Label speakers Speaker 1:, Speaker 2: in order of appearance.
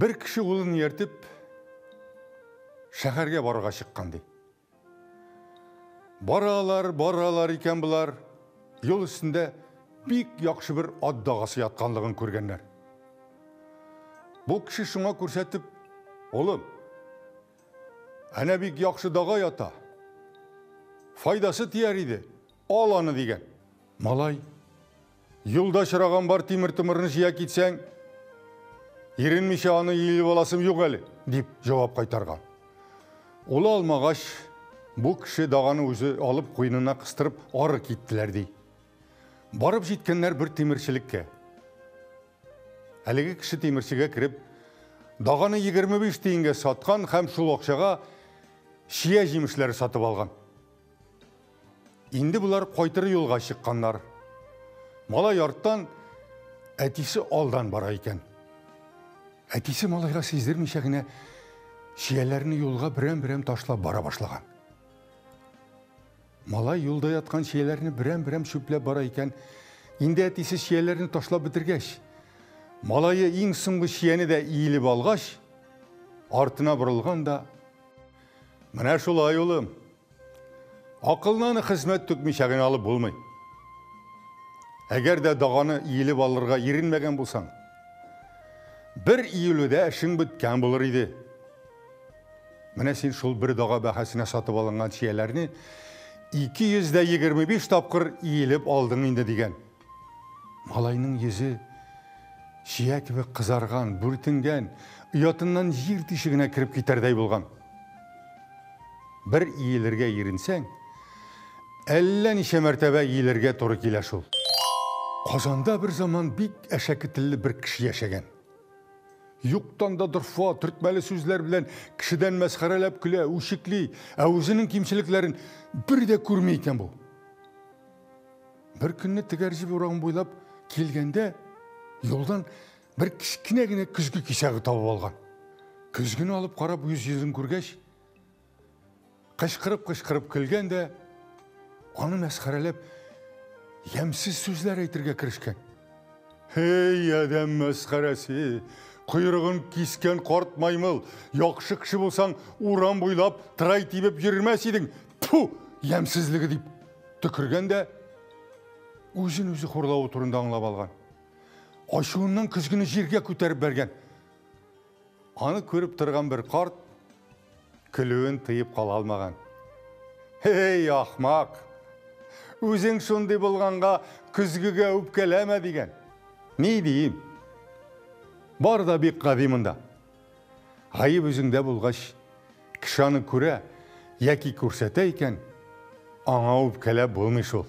Speaker 1: Bir кіші ұлын ертіп, шәһәргә барырга чыккан ди. Баралар икән булар, юл өстендә бик яхшы бер ат дагасы ятканлыгын күргәннәр. Бу кеше шуңа күрсәтеп, "Улым, әнә бик яхшы дага ята. Файдасы тияр иде, ал аны" дигән. Малай, юлда чыраган бар тимер тымырны җыя китсәң, "Иренмичә аны иелеп аласым юк әле" дип җавап кайтарган. Ул алмагач, бу кеше даганы үзе алып куйнына кыстырып ары киттеләр ди. Барып җиткәннәр бер тимерчелеккә. Әлеге кеше тимерчегә кирип, даганы 25 тиенгә саткан һәм шул акчага шия җимешләре сатып алган. Инде булар кайтыр юлга чыкканнар. Малай арттан, әтисе алдан бара икән. Әтисе малайга сиздермичә генә шияләрне юлга берәм-берәм ташлап бара башлаган. Малай юлда яткан шияләрне берәм-берәм чүпләп бара икән. Инде әтисе шияләрне ташлап бетергәч, малайы иң соңгы шияне дә иелеп алгач, артына борылган да: "Менә шулай, улым. Акылнаны хезмәт түкмичә генә алып булмый. Әгәр дә даганы иелеп алырга иренмәгән булсаң, бер иелүдә эшең биткән булыр иде. Менә син шул бер дага бәһасенә сатып алынган шияләрне 225 тапкыр иелеп алдың инде" дигән. Малайның йөзе шия кебек кызарган, бүртенгән, уятыннан җир тишегенә кирип китәрдәй булган. Бер иелергә иренсәң, әллә ничә мәртәбә иелергә туры килә шул. Казанда бер заман бик әшәке телле бер кеше яшәгән. Юктан да дырфа, төртмәле сүзләр белән кешедән мәсхәрәләп көлә, үчекли, ә үзенең кимчелекләрен бер дә күрмәй икән бу. Бер көнне тегәрҗе урагын буйлап килгәндә, юлдан бер кичкенә генә көзге кисәге табып алган. Көзгене алып карап йөзен күргәч, кычкырып көлгән дә, аны мәсхәрәләп, ямсыз сүзләр әйтергә керешкән. "Эй, адәм мәсхәрәсе, койрыгын кискән карт маймыл, яхшы кеше булсаң, урам буйлап, тырай тибеп йөрмәс идең. Ту, ямсызлыгы" дип төкергән дә, үзен үзе хурлау турында аңлап алган. Ачуыннан көзгене җиргә күтәреп бәргән. Аны күреп торган бер карт көлүен тыеп кала алмаган. "Эй, ахмак, үзең шундый булганга көзгегә үпкәләмә" дигән. Ни диим? Бар да бик гади монда. Гаеп үзеңдә булгач, кеше аны күрә яки күрсәтә икән, аңа үпкәләп булмый шул.